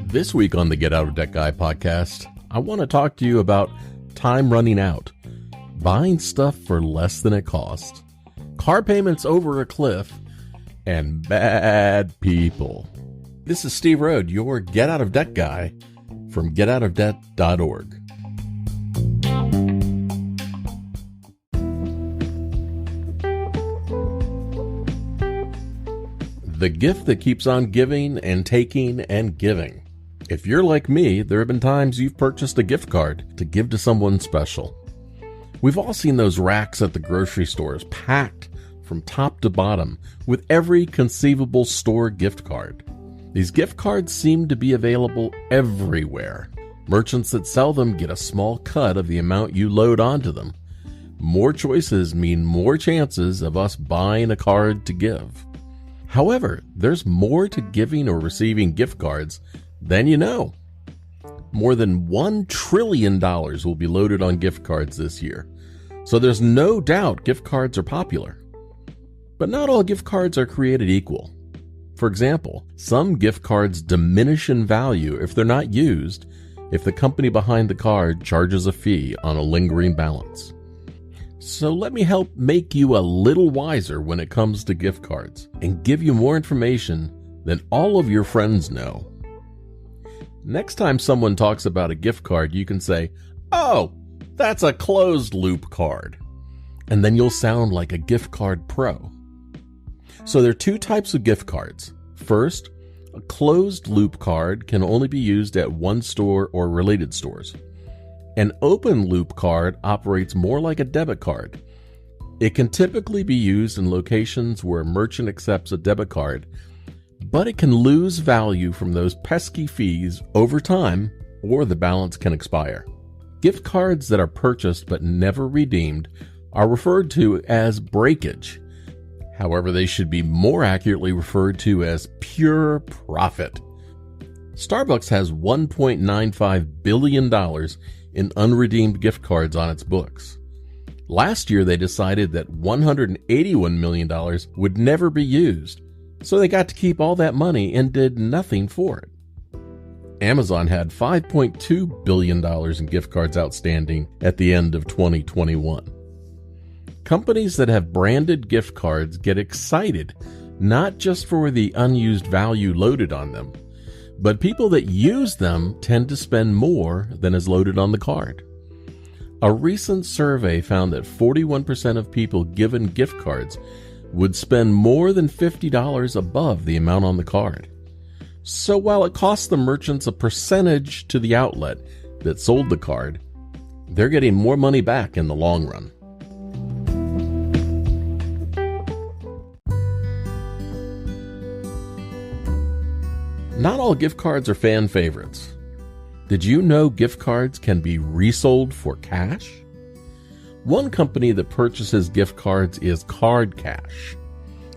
This week on the Get Out of Debt Guy podcast, I want to talk to you about time running out, buying stuff for less than it costs, car payments over a cliff, and bad people. This is Steve Rhode, your Get Out of Debt Guy from getoutofdebt.org. The gift that keeps on giving and taking and giving. If you're like me, there have been times you've purchased a gift card to give to someone special. We've all seen those racks at the grocery stores packed from top to bottom with every conceivable store gift card. These gift cards seem to be available everywhere. Merchants that sell them get a small cut of the amount you load onto them. More choices mean more chances of us buying a card to give. However, there's more to giving or receiving gift cards than you know. More than $1 trillion will be loaded on gift cards this year. So there's no doubt gift cards are popular. But not all gift cards are created equal. For example, some gift cards diminish in value if they're not used, if the company behind the card charges a fee on a lingering balance. So let me help make you a little wiser when it comes to gift cards and give you more information than all of your friends know. Next time someone talks about a gift card, you can say, "Oh, that's a closed loop card." And then you'll sound like a gift card pro. So there are two types of gift cards. First, a closed loop card can only be used at one store or related stores. An open loop card operates more like a debit card. It can typically be used in locations where a merchant accepts a debit card, but it can lose value from those pesky fees over time, or the balance can expire. Gift cards that are purchased but never redeemed are referred to as breakage. However, they should be more accurately referred to as pure profit. Starbucks has $1.95 billion in unredeemed gift cards on its books. Last year, they decided that $181 million would never be used, so they got to keep all that money and did nothing for it. Amazon had $5.2 billion in gift cards outstanding at the end of 2021. Companies that have branded gift cards get excited, not just for the unused value loaded on them, but people that use them tend to spend more than is loaded on the card. A recent survey found that 41% of people given gift cards would spend more than $50 above the amount on the card. So while it costs the merchants a percentage to the outlet that sold the card, they're getting more money back in the long run. Not all gift cards are fan favorites. Did you know gift cards can be resold for cash? One company that purchases gift cards is Card Cash.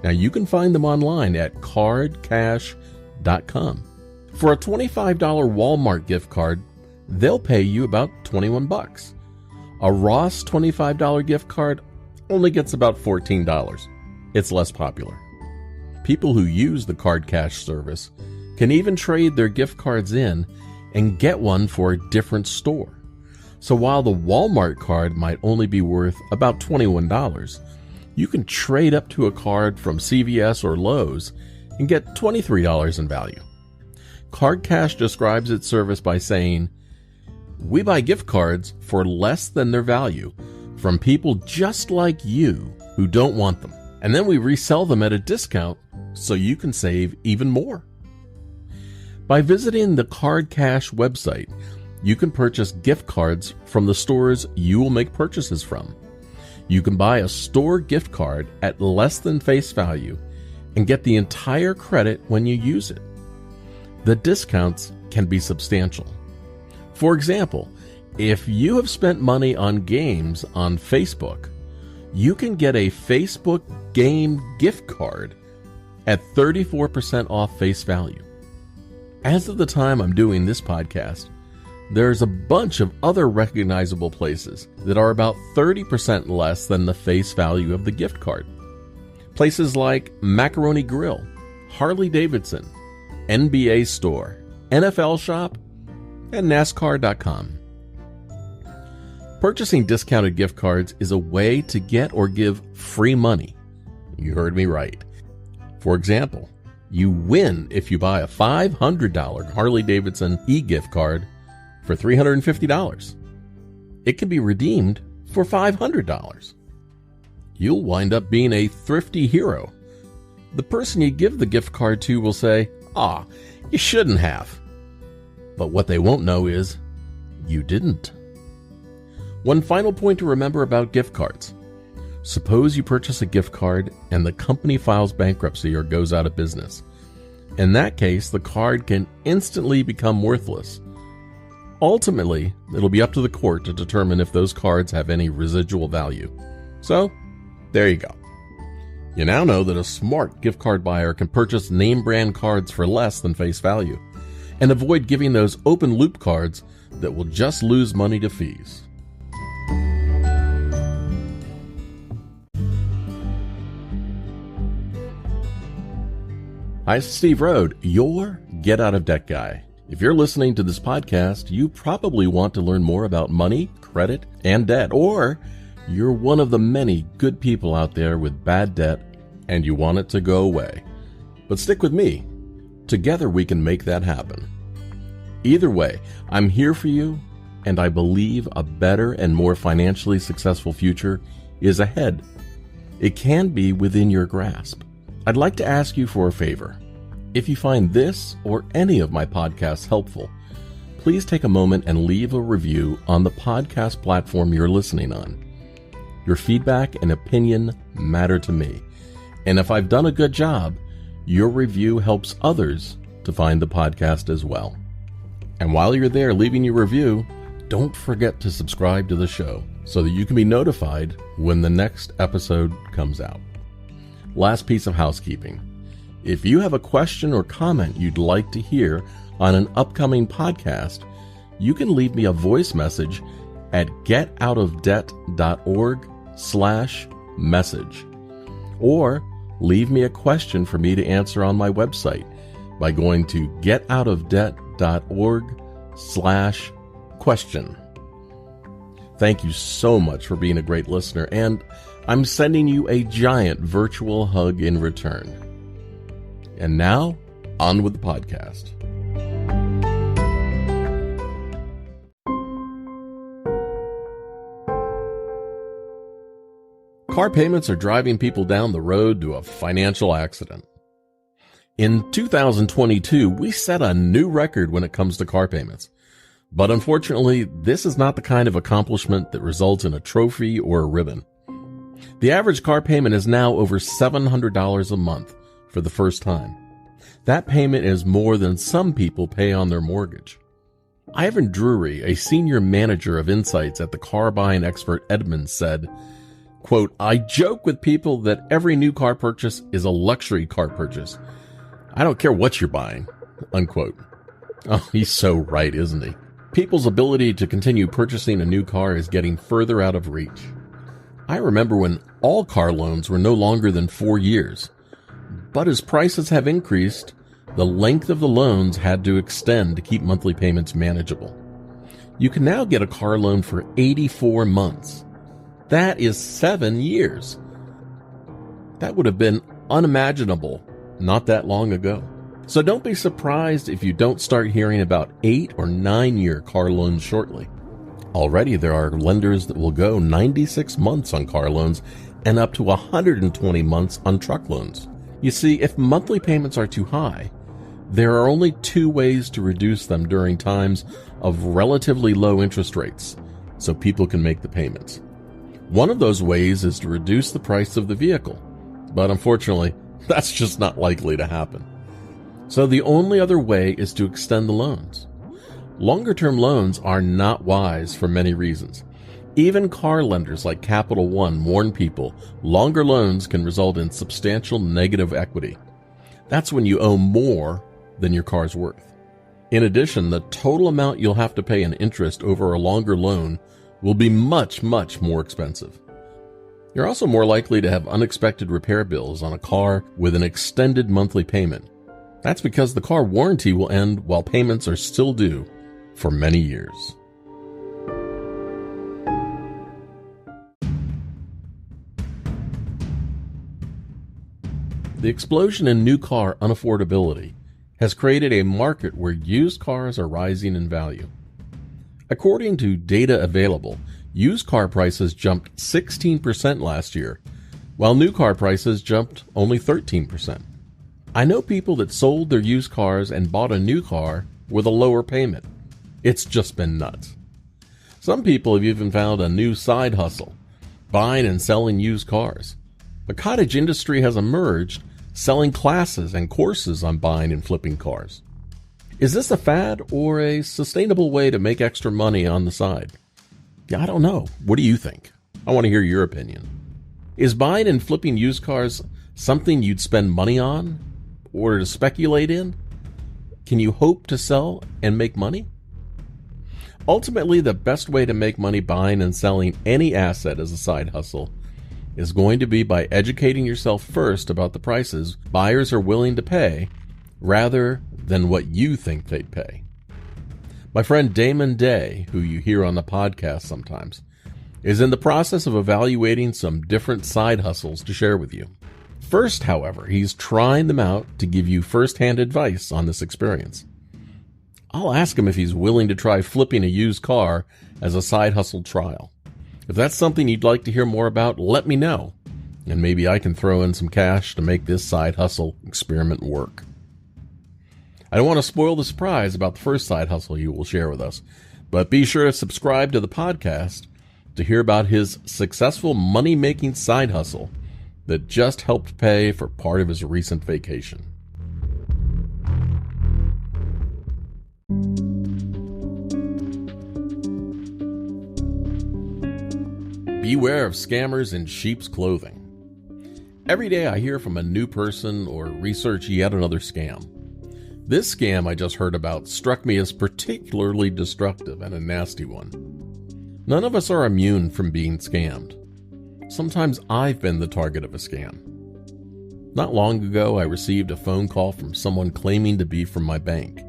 Now you can find them online at cardcash.com. For a $25 Walmart gift card, they'll pay you about $21. A Ross $25 gift card only gets about $14. It's less popular. People who use the Card Cash service can even trade their gift cards in and get one for a different store. So while the Walmart card might only be worth about $21, you can trade up to a card from CVS or Lowe's and get $23 in value. Card Cash describes its service by saying, "We buy gift cards for less than their value from people just like you who don't want them. And then we resell them at a discount so you can save even more." By visiting the Card Cash website, you can purchase gift cards from the stores you will make purchases from. You can buy a store gift card at less than face value and get the entire credit when you use it. The discounts can be substantial. For example, if you have spent money on games on Facebook, you can get a Facebook game gift card at 34% off face value. As of the time I'm doing this podcast, there's a bunch of other recognizable places that are about 30% less than the face value of the gift card. Places like Macaroni Grill, Harley-Davidson, NBA Store, NFL Shop, and NASCAR.com. Purchasing discounted gift cards is a way to get or give free money. You heard me right. For example, you win if you buy a $500 Harley-Davidson e-gift card for $350. It can be redeemed for $500. You'll wind up being a thrifty hero. The person you give the gift card to will say, you shouldn't have. But what they won't know is, you didn't. One final point to remember about gift cards. Suppose you purchase a gift card and the company files bankruptcy or goes out of business. In that case, the card can instantly become worthless. Ultimately, it'll be up to the court to determine if those cards have any residual value. So, there you go. You now know that a smart gift card buyer can purchase name brand cards for less than face value and avoid giving those open loop cards that will just lose money to fees. Hi, Steve Rhode, your Get Out of Debt guy. If you're listening to this podcast, you probably want to learn more about money, credit, and debt, or you're one of the many good people out there with bad debt and you want it to go away. But stick with me. Together we can make that happen. Either way, I'm here for you, and I believe a better and more financially successful future is ahead. It can be within your grasp. I'd like to ask you for a favor. If you find this or any of my podcasts helpful, please take a moment and leave a review on the podcast platform you're listening on. Your feedback and opinion matter to me, and if I've done a good job, your review helps others to find the podcast as well. And while you're there leaving your review, don't forget to subscribe to the show so that you can be notified when the next episode comes out. Last piece of housekeeping. If you have a question or comment you'd like to hear on an upcoming podcast, you can leave me a voice message at getoutofdebt.org/message. Or leave me a question for me to answer on my website by going to getoutofdebt.org/question. Thank you so much for being a great listener, and I'm sending you a giant virtual hug in return. And now, on with the podcast. Car payments are driving people down the road to a financial accident. In 2022, we set a new record when it comes to car payments. But unfortunately, this is not the kind of accomplishment that results in a trophy or a ribbon. The average car payment is now over $700 a month for the first time. That payment is more than some people pay on their mortgage. Ivan Drury, a senior manager of insights at the car buying expert Edmunds, said, quote, "I joke with people that every new car purchase is a luxury car purchase. I don't care what you're buying," unquote. Oh, he's so right, isn't he? People's ability to continue purchasing a new car is getting further out of reach. I remember when all car loans were no longer than 4 years. But as prices have increased, the length of the loans had to extend to keep monthly payments manageable. You can now get a car loan for 84 months. That is 7 years. That would have been unimaginable not that long ago. So don't be surprised if you don't start hearing about 8 or 9 year car loans shortly. Already there are lenders that will go 96 months on car loans and up to 120 months on truck loans. You see, if monthly payments are too high, there are only 2 ways to reduce them during times of relatively low interest rates, so people can make the payments. One of those ways is to reduce the price of the vehicle, but unfortunately, that's just not likely to happen. So the only other way is to extend the loans. Longer-term loans are not wise for many reasons. Even car lenders like Capital One warn people longer loans can result in substantial negative equity. That's when you owe more than your car's worth. In addition, the total amount you'll have to pay in interest over a longer loan will be much, much more expensive. You're also more likely to have unexpected repair bills on a car with an extended monthly payment. That's because the car warranty will end while payments are still due for many years. The explosion in new car unaffordability has created a market where used cars are rising in value. According to data available, used car prices jumped 16% last year, while new car prices jumped only 13%. I know people that sold their used cars and bought a new car with a lower payment. It's just been nuts. Some people have even found a new side hustle, buying and selling used cars. The cottage industry has emerged, selling classes and courses on buying and flipping cars. Is this a fad or a sustainable way to make extra money on the side? I don't know. What do you think? I want to hear your opinion. Is buying and flipping used cars something you'd spend money on or to speculate in? Can you hope to sell and make money? Ultimately, the best way to make money buying and selling any asset as a side hustle is going to be by educating yourself first about the prices buyers are willing to pay rather than what you think they'd pay. My friend Damon Day, who you hear on the podcast sometimes, is in the process of evaluating some different side hustles to share with you. First, however, he's trying them out to give you first-hand advice on this experience. I'll ask him if he's willing to try flipping a used car as a side hustle trial. If that's something you'd like to hear more about, let me know, and maybe I can throw in some cash to make this side hustle experiment work. I don't want to spoil the surprise about the first side hustle you will share with us, but be sure to subscribe to the podcast to hear about his successful money-making side hustle that just helped pay for part of his recent vacation. Beware of scammers in sheep's clothing. Every day I hear from a new person or research yet another scam. This scam I just heard about struck me as particularly destructive and a nasty one. None of us are immune from being scammed. Sometimes I've been the target of a scam. Not long ago, I received a phone call from someone claiming to be from my bank.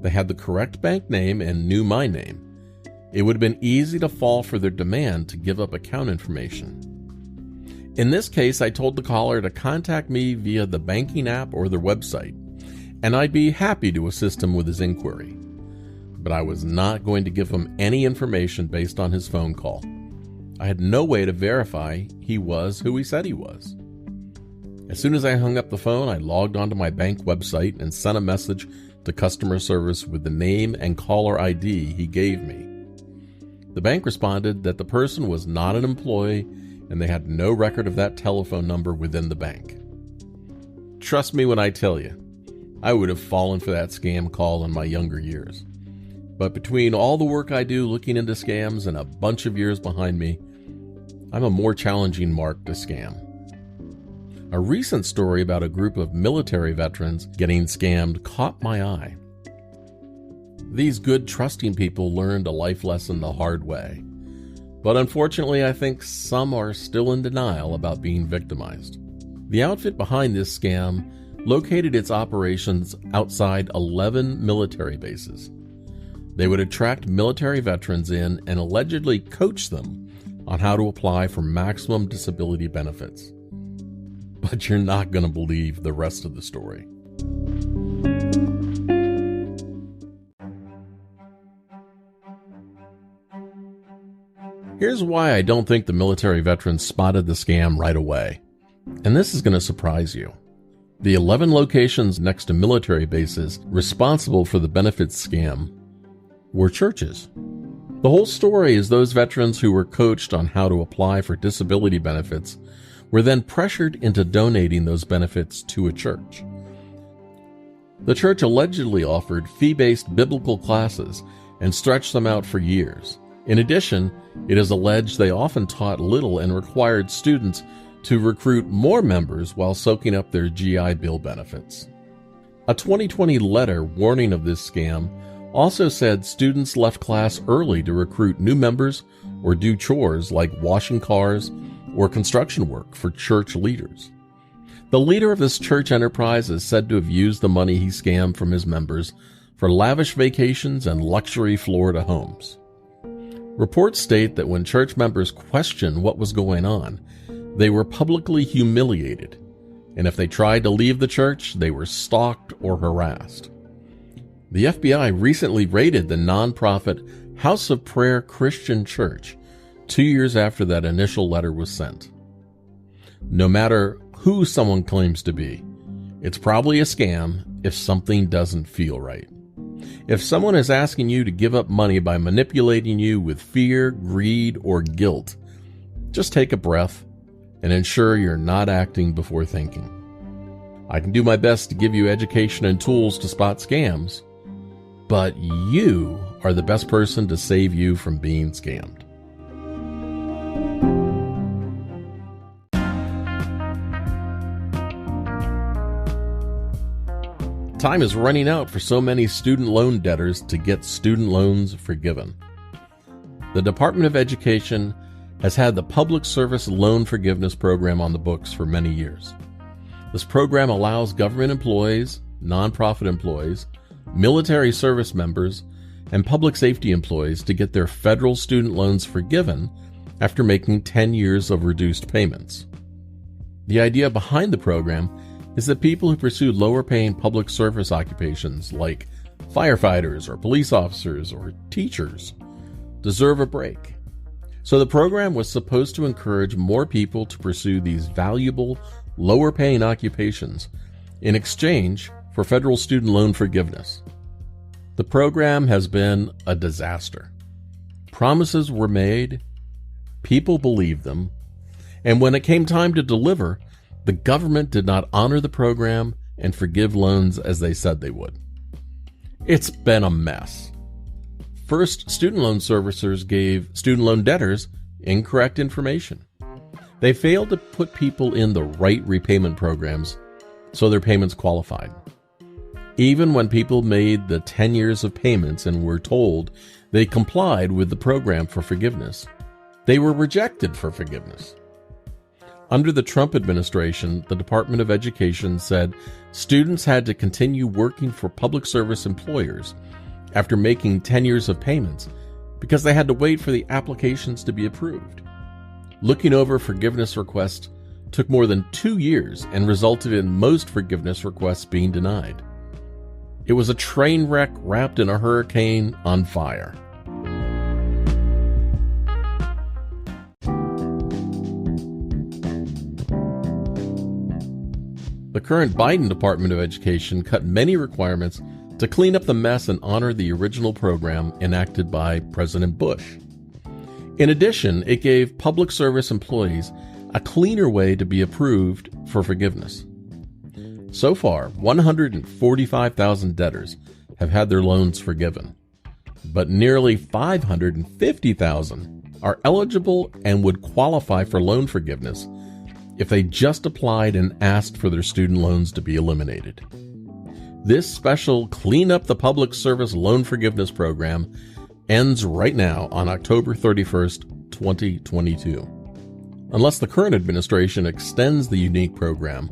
They had the correct bank name and knew my name. It would have been easy to fall for their demand to give up account information. In this case, I told the caller to contact me via the banking app or their website, and I'd be happy to assist him with his inquiry. But I was not going to give him any information based on his phone call. I had no way to verify he was who he said he was. As soon as I hung up the phone, I logged onto my bank website and sent a message to customer service with the name and caller ID he gave me. The bank responded that the person was not an employee and they had no record of that telephone number within the bank. Trust me when I tell you, I would have fallen for that scam call in my younger years. But between all the work I do looking into scams and a bunch of years behind me, I'm a more challenging mark to scam. A recent story about a group of military veterans getting scammed caught my eye. These good, trusting people learned a life lesson the hard way. But unfortunately, I think some are still in denial about being victimized. The outfit behind this scam located its operations outside 11 military bases. They would attract military veterans in and allegedly coach them on how to apply for maximum disability benefits. But you're not going to believe the rest of the story. Here's why I don't think the military veterans spotted the scam right away. And this is going to surprise you. The 11 locations next to military bases responsible for the benefits scam were churches. The whole story is those veterans who were coached on how to apply for disability benefits were then pressured into donating those benefits to a church. The church allegedly offered fee-based biblical classes and stretched them out for years. In addition, it is alleged they often taught little and required students to recruit more members while soaking up their GI Bill benefits. A 2020 letter warning of this scam also said students left class early to recruit new members or do chores like washing cars or construction work for church leaders. The leader of this church enterprise is said to have used the money he scammed from his members for lavish vacations and luxury Florida homes. Reports state that when church members questioned what was going on, they were publicly humiliated, and if they tried to leave the church, they were stalked or harassed. The FBI recently raided the nonprofit House of Prayer Christian Church 2 years after that initial letter was sent. No matter who someone claims to be, it's probably a scam if something doesn't feel right. If someone is asking you to give up money by manipulating you with fear, greed, or guilt, just take a breath and ensure you're not acting before thinking. I can do my best to give you education and tools to spot scams, but you are the best person to save you from being scammed. Time is running out for so many student loan debtors to get student loans forgiven. The Department of Education has had the Public Service Loan Forgiveness Program on the books for many years. This program allows government employees, nonprofit employees, military service members, and public safety employees to get their federal student loans forgiven after making 10 years of reduced payments. The idea behind the program is that people who pursue lower-paying public service occupations like firefighters or police officers or teachers deserve a break. So the program was supposed to encourage more people to pursue these valuable, lower-paying occupations in exchange for federal student loan forgiveness. The program has been a disaster. Promises were made, people believed them, and when it came time to deliver, the government did not honor the program and forgive loans as they said they would. It's been a mess. First, student loan servicers gave student loan debtors incorrect information. They failed to put people in the right repayment programs so their payments qualified. Even when people made the 10 years of payments and were told they complied with the program for forgiveness, they were rejected for forgiveness. Under the Trump administration, the Department of Education said students had to continue working for public service employers after making 10 years of payments because they had to wait for the applications to be approved. Looking over forgiveness requests took more than 2 years and resulted in most forgiveness requests being denied. It was a train wreck wrapped in a hurricane on fire. The current Biden Department of Education cut many requirements to clean up the mess and honor the original program enacted by President Bush. In addition, it gave public service employees a cleaner way to be approved for forgiveness. So far, 145,000 debtors have had their loans forgiven, but nearly 550,000 are eligible and would qualify for loan forgiveness if they just applied and asked for their student loans to be eliminated. This special Clean Up the Public Service Loan Forgiveness Program ends right now on October 31st, 2022. Unless the current administration extends the unique program,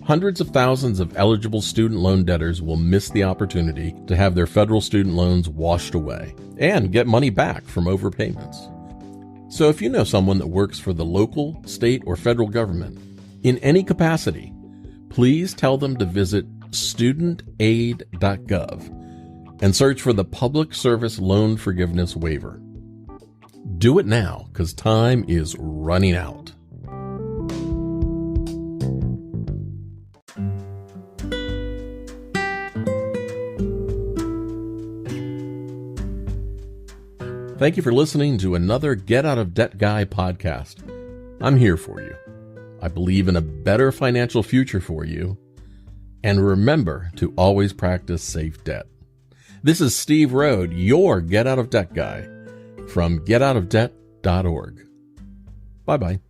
hundreds of thousands of eligible student loan debtors will miss the opportunity to have their federal student loans washed away and get money back from overpayments. So if you know someone that works for the local, state, or federal government in any capacity, please tell them to visit studentaid.gov and search for the Public Service Loan Forgiveness Waiver. Do it now, because time is running out. Thank you for listening to another Get Out of Debt Guy podcast. I'm here for you. I believe in a better financial future for you. And remember to always practice safe debt. This is Steve Rhode, your Get Out of Debt Guy, from getoutofdebt.org. Bye-bye.